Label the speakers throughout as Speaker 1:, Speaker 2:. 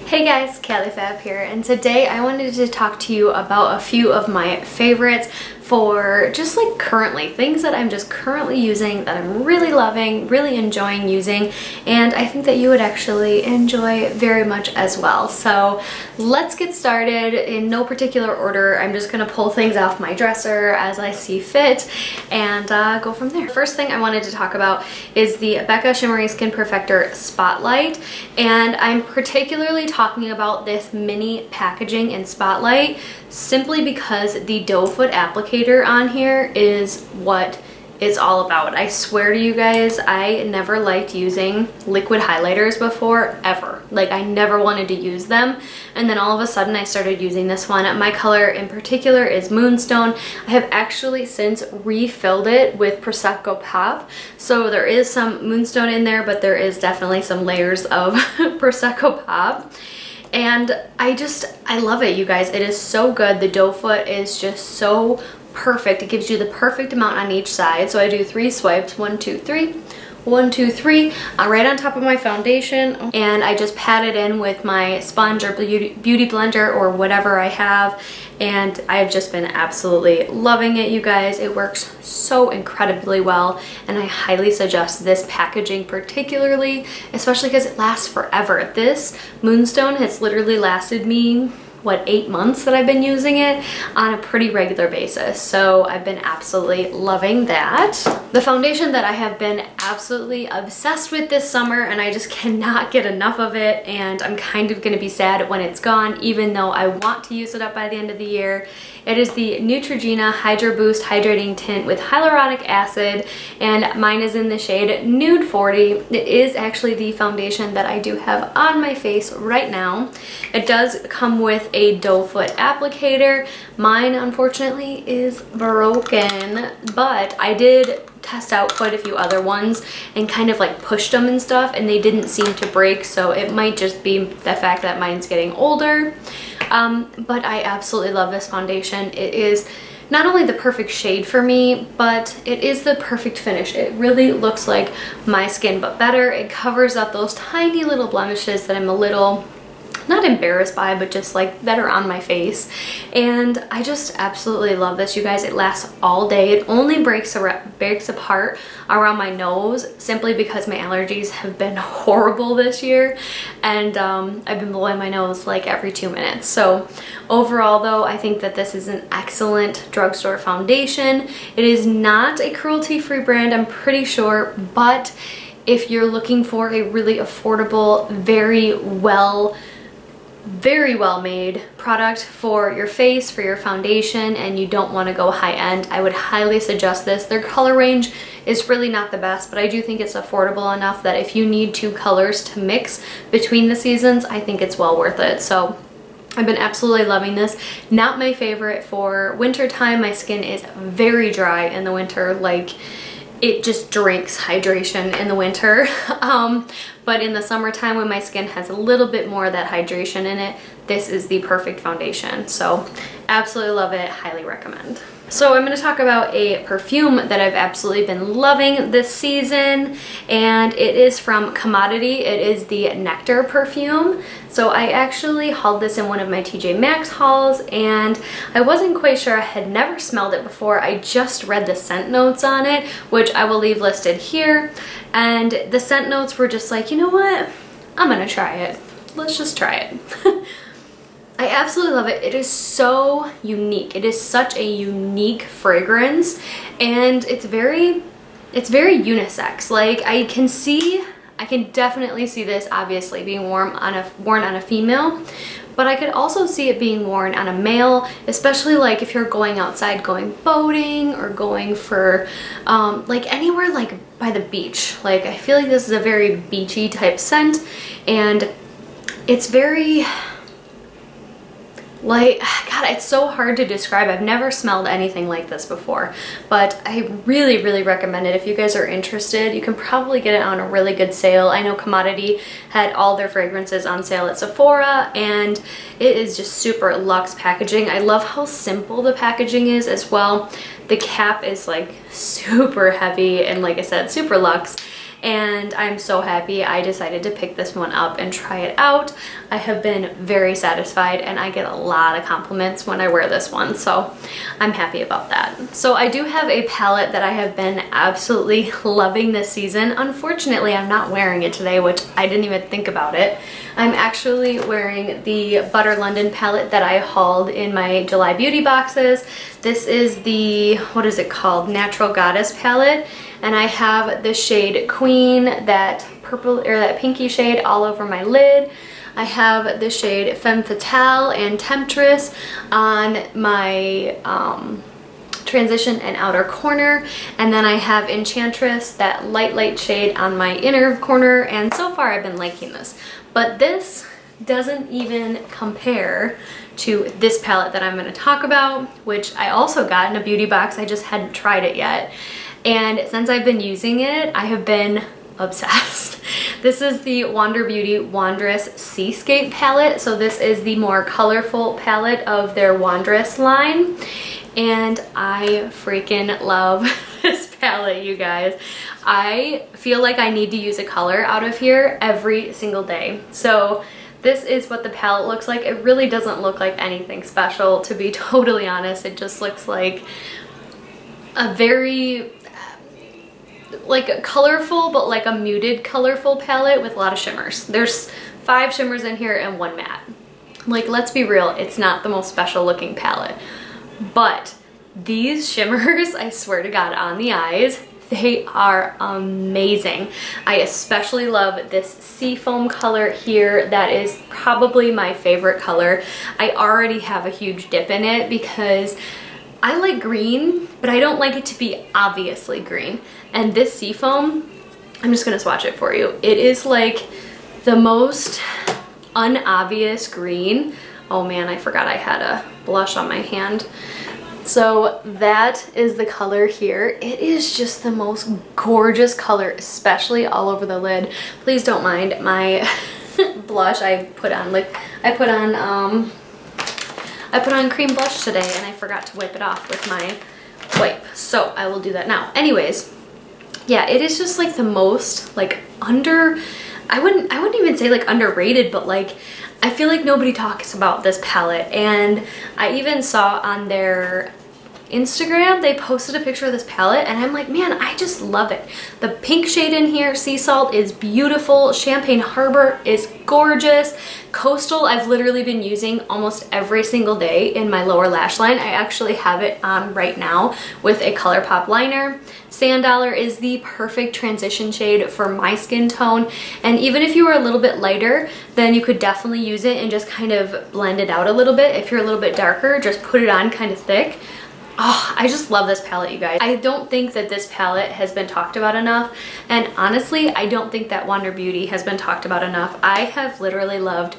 Speaker 1: Hey guys, Callie Fab here, and today I wanted to talk to you about a few of my favorites for just like currently, things that I'm just currently using that I'm really loving, really enjoying using, and I think that you would actually enjoy very much as well. So let's get started in no particular order. I'm just gonna pull things off my dresser as I see fit and go from there. First thing I wanted to talk about is the Becca Shimmery Skin Perfector Spotlight, and I'm particularly talking about this mini packaging in Spotlight simply because the doe foot applicator on here is what it's all about. I swear to you guys, I never liked using liquid highlighters before, ever. Like, I never wanted to use them, and then all of a sudden I started using this one. My color in particular is Moonstone. I have actually since refilled it with Prosecco Pop, so there is some Moonstone in there, but there is definitely some layers of Prosecco Pop. And I love it, you guys. It is so good. The doe foot is just so perfect. It gives you the perfect amount on each side. So I do 3 swipes, 1, 2, 3, 1, 2, 3, right on top of my foundation, and I just pat it in with my sponge or beauty blender or whatever I have, and I've just been absolutely loving it, you guys. It works so incredibly well, and I highly suggest this packaging particularly, especially because it lasts forever. This Moonstone has literally lasted me, what, 8 months that I've been using it on a pretty regular basis. So I've been absolutely loving that. The foundation that I have been absolutely obsessed with this summer, and I just cannot get enough of it, and I'm kind of gonna be sad when it's gone, even though I want to use it up by the end of the year. It is the Neutrogena Hydro Boost Hydrating Tint with Hyaluronic Acid, and mine is in the shade Nude 40. It is actually the foundation that I do have on my face right now. It does come with a doe foot applicator. Mine, unfortunately, is broken, but I did test out quite a few other ones and kind of like pushed them and stuff, and they didn't seem to break, so it might just be the fact that mine's getting older. But I absolutely love this foundation. It is not only the perfect shade for me, but it is the perfect finish. It really looks like my skin, but better. It covers up those tiny little blemishes that I'm a little not embarrassed by, but just like that are on my face. And I just absolutely love this, you guys. It lasts all day. It only breaks apart around my nose simply because my allergies have been horrible this year, and I've been blowing my nose like every 2 minutes. So overall though, I think that this is an excellent drugstore foundation. It is not a cruelty-free brand, I'm pretty sure, but if you're looking for a really affordable, very well made product for your face, for your foundation, and you don't want to go high end, I would highly suggest this. Their color range is really not the best, but I do think it's affordable enough that if you need 2 colors to mix between the seasons, I think it's well worth it. So I've been absolutely loving this. Not my favorite for winter time. My skin is very dry in the winter, like it just drinks hydration in the winter. But in the summertime, when my skin has a little bit more of that hydration in it, this is the perfect foundation. So absolutely love it, highly recommend. So I'm going to talk about a perfume that I've absolutely been loving this season, and it is from Commodity. It is the Nectar perfume. So I actually hauled this in one of my TJ Maxx hauls, and I wasn't quite sure. I had never smelled it before. I just read the scent notes on it, which I will leave listed here, and the scent notes were just like, you know what? I'm going to try it. Let's just try it. I absolutely love it. It is so unique. It is such a unique fragrance, and it's very unisex. Like, I can definitely see this obviously being worn on a female, but I could also see it being worn on a male, especially like if you're going outside, going boating or going for like anywhere like by the beach. Like, I feel like this is a very beachy type scent, and it's very, like, God, it's so hard to describe. I've never smelled anything like this before, but I really, really recommend it. If you guys are interested, you can probably get it on a really good sale. I know Commodity had all their fragrances on sale at Sephora, and it is just super luxe packaging. I love how simple the packaging is as well. The cap is like super heavy and, like I said, super luxe. and I'm so happy I decided to pick this one up and try it out. I have been very satisfied, and I get a lot of compliments when I wear this one, so I'm happy about that. So I do have a palette that I have been absolutely loving this season. Unfortunately, I'm not wearing it today, which I didn't even think about it. I'm actually wearing the Butter London palette that I hauled in my July beauty boxes. This is the, what is it called? Natural Goddess palette. And I have the shade Queen, that purple or that pinky shade all over my lid. I have the shade Femme Fatale and Temptress on my transition and outer corner, and then I have Enchantress, that light shade, on my inner corner, and so far I've been liking this. But this doesn't even compare to this palette that I'm going to talk about, which I also got in a beauty box. I just hadn't tried it yet. And since I've been using it, I have been obsessed. This is the Wander Beauty Wanderess Seascape palette. So this is the more colorful palette of their Wanderess line. And I freaking love this palette, you guys. I feel like I need to use a color out of here every single day. So this is what the palette looks like. It really doesn't look like anything special, to be totally honest. It just looks like a very like a colorful, but like a muted colorful palette with a lot of shimmers. There's 5 shimmers in here and 1 matte. Like, let's be real, it's not the most special looking palette. But these shimmers, I swear to God, on the eyes, they are amazing. I especially love this seafoam color here. That is probably my favorite color. I already have a huge dip in it because I like green, but I don't like it to be obviously green. And this seafoam, I'm just gonna swatch it for you. It is like the most unobvious green. Oh man, I forgot I had a blush on my hand. So that is the color here. It is just the most gorgeous color, especially all over the lid. Please don't mind my blush I put on. Like, I put on cream blush today and I forgot to wipe it off with my wipe. So I will do that now. Anyways, yeah, it is just like the most like I wouldn't even say like underrated, but like I feel like nobody talks about this palette. And I even saw on their Instagram, they posted a picture of this palette and I'm like, man, I just love it. The pink shade in here, Sea Salt, is beautiful. Champagne Harbor is gorgeous. Coastal, I've literally been using almost every single day in my lower lash line. I actually have it on right now with a ColourPop liner. Sand Dollar is the perfect transition shade for my skin tone. And even if you were a little bit lighter, then you could definitely use it and just kind of blend it out a little bit. If you're a little bit darker, just put it on kind of thick. Oh, I just love this palette, you guys. I don't think that this palette has been talked about enough. And honestly, I don't think that Wander Beauty has been talked about enough. I have literally loved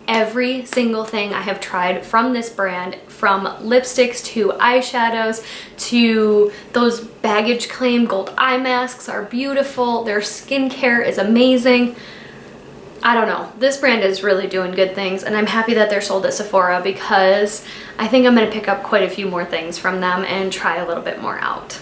Speaker 1: every single thing I have tried from this brand, from lipsticks to eyeshadows to those baggage claim gold eye masks are beautiful. Their skincare is amazing. I don't know, this brand is really doing good things, and I'm happy that they're sold at Sephora because I think I'm going to pick up quite a few more things from them and try a little bit more out.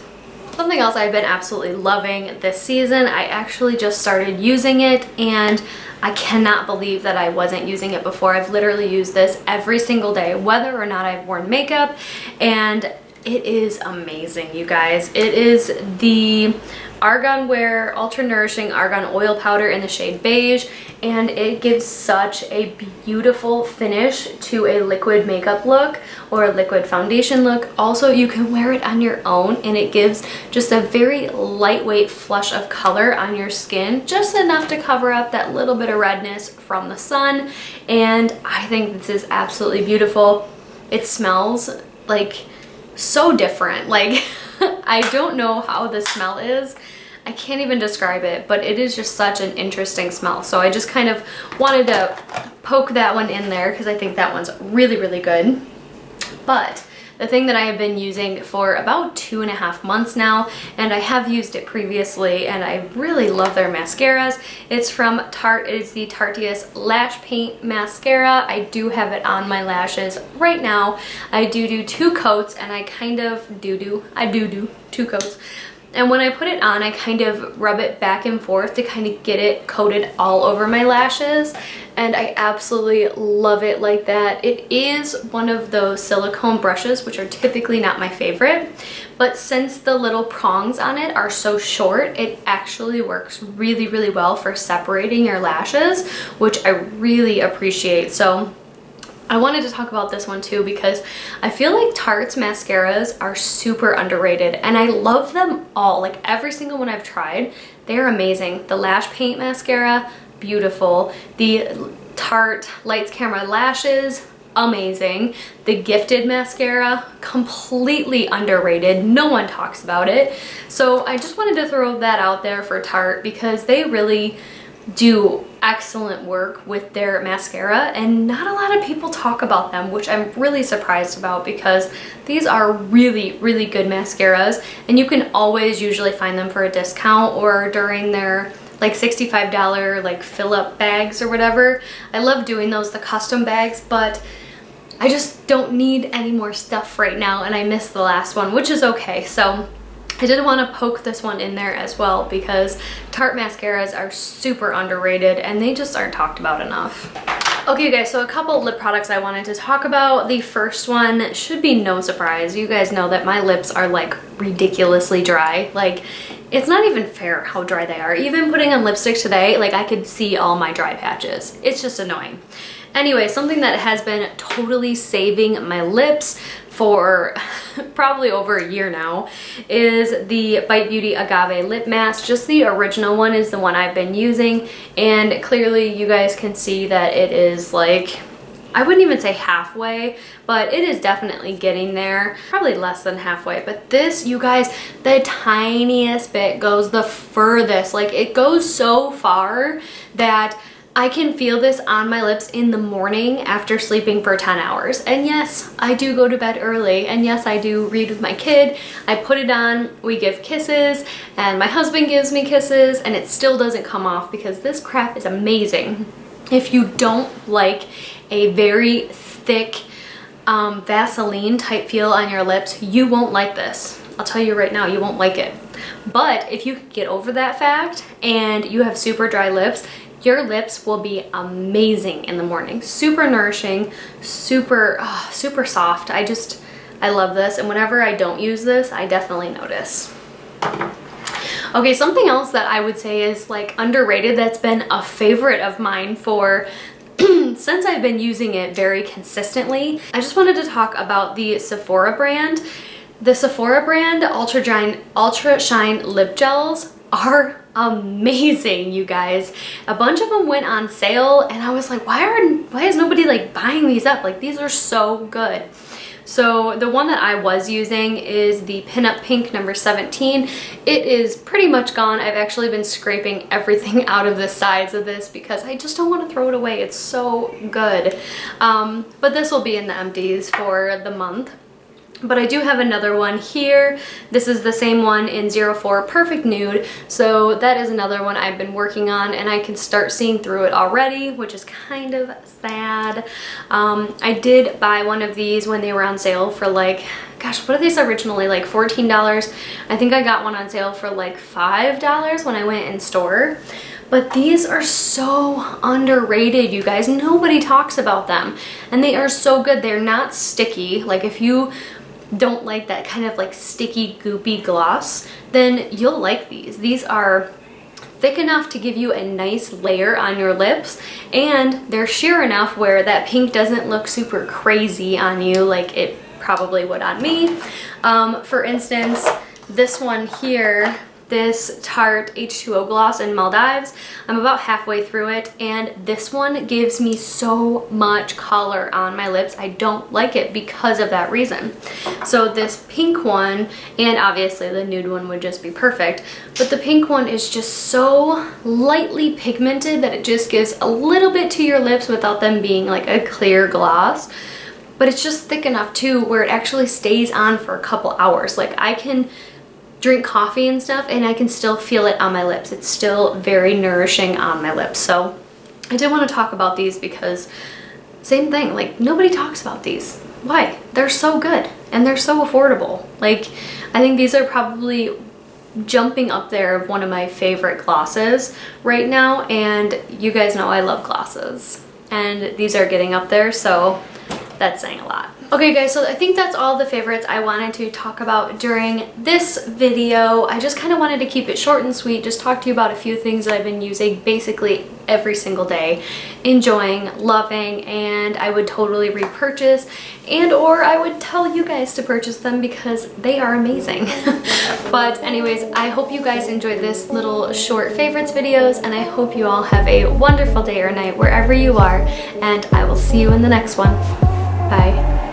Speaker 1: Something else I've been absolutely loving this season, I actually just started using it and I cannot believe that I wasn't using it before. I've literally used this every single day, whether or not I've worn makeup, and it is amazing, you guys. It is the Argan Wear Ultra Nourishing Argan Oil Powder in the shade Beige, and it gives such a beautiful finish to a liquid makeup look or a liquid foundation look. Also, you can wear it on your own and it gives just a very lightweight flush of color on your skin, just enough to cover up that little bit of redness from the sun. And I think this is absolutely beautiful. It smells like so different. Like, I don't know how the smell is. I can't even describe it, but it is just such an interesting smell. So I just kind of wanted to poke that one in there because I think that one's really, really good. But the thing that I have been using for about 2.5 months now, and I have used it previously, and I really love their mascaras. It's from Tarte. It is the Tarteist Lash Paint Mascara. I do have it on my lashes right now. I do 2 coats, and I kind of do 2 coats. And when I put it on, I kind of rub it back and forth to kind of get it coated all over my lashes. And I absolutely love it like that. It is one of those silicone brushes, which are typically not my favorite. But since the little prongs on it are so short, it actually works really, really well for separating your lashes, which I really appreciate. So I wanted to talk about this one too because I feel like Tarte's mascaras are super underrated and I love them all. Like every single one I've tried, they're amazing. The Lash Paint mascara, beautiful. The Tarte Lights Camera Lashes, amazing. The Gifted mascara, completely underrated. No one talks about it. So I just wanted to throw that out there for Tarte because they really do excellent work with their mascara and not a lot of people talk about them, which I'm really surprised about because these are really, really good mascaras and you can always usually find them for a discount or during their like $65 like fill-up bags or whatever. I love doing those, the custom bags, but I just don't need any more stuff right now and I missed the last one, which is okay. So I did want to poke this one in there as well because Tarte mascaras are super underrated and they just aren't talked about enough. Okay guys, so a couple lip products I wanted to talk about. The first one should be no surprise. You guys know that my lips are like ridiculously dry. Like it's not even fair how dry they are. Even putting on lipstick today, like I could see all my dry patches. It's just annoying. Anyway, something that has been totally saving my lips for probably over a year now is the Bite Beauty Agave Lip Mask. Just the original one is the one I've been using, and clearly you guys can see that it is like, I wouldn't even say halfway, but it is definitely getting there. Probably less than halfway, but this, you guys, the tiniest bit goes the furthest. Like it goes so far that I can feel this on my lips in the morning after sleeping for 10 hours. And yes, I do go to bed early. And yes, I do read with my kid. I put it on, we give kisses, and my husband gives me kisses, and it still doesn't come off because this crap is amazing. If you don't like a very thick Vaseline type feel on your lips, you won't like this. I'll tell you right now, you won't like it. But if you get over that fact and you have super dry lips, your lips will be amazing in the morning. Super nourishing, super soft. I love this. And whenever I don't use this, I definitely notice. Okay, something else that I would say is like underrated that's been a favorite of mine for since I've been using it very consistently. I just wanted to talk about the Sephora brand. The Sephora brand Ultra Shine Lip Gels are amazing, you guys. A bunch of them went on sale and I was like, why is nobody like buying these up? Like these are so good. So the one that I was using is the Pinup Pink number 17. It is pretty much gone. I've actually been scraping everything out of the sides of this because I just don't want to throw it away. It's so good. But this will be in the empties for the month. But I do have another one here. This is the same one in 04 Perfect Nude. So that is another one I've been working on and I can start seeing through it already, which is kind of sad. I did buy one of these when they were on sale for like, gosh, what are these originally? Like $14. I think I got one on sale for like $5 when I went in store. But these are so underrated, you guys. Nobody talks about them. And they are so good. They're not sticky. Like if you don't like that kind of like sticky goopy gloss, then you'll like these. These are thick enough to give you a nice layer on your lips, and they're sheer enough where that pink doesn't look super crazy on you like it probably would on me. For instance, this one here, this Tarte H2O gloss in Maldives, I'm about halfway through it and this one gives me so much color on my lips. I don't like it because of that reason. So this pink one, and obviously the nude one would just be perfect, but the pink one is just so lightly pigmented that it just gives a little bit to your lips without them being like a clear gloss. But it's just thick enough too where it actually stays on for a couple hours. Like I can drink coffee and stuff and I can still feel it on my lips. It's still very nourishing on my lips. So I did want to talk about these because same thing, like nobody talks about these. Why? They're so good and they're so affordable. Like I think these are probably jumping up there of one of my favorite glosses right now, and you guys know I love glosses. And these are getting up there, so that's saying a lot. Okay guys, so I think that's all the favorites I wanted to talk about during this video. I just kind of wanted to keep it short and sweet, just talk to you about a few things that I've been using basically every single day, enjoying, loving, and I would totally repurchase, and or I would tell you guys to purchase them because they are amazing. But anyways, I hope you guys enjoyed this little short favorites videos, and I hope you all have a wonderful day or night wherever you are, and I will see you in the next one. Bye.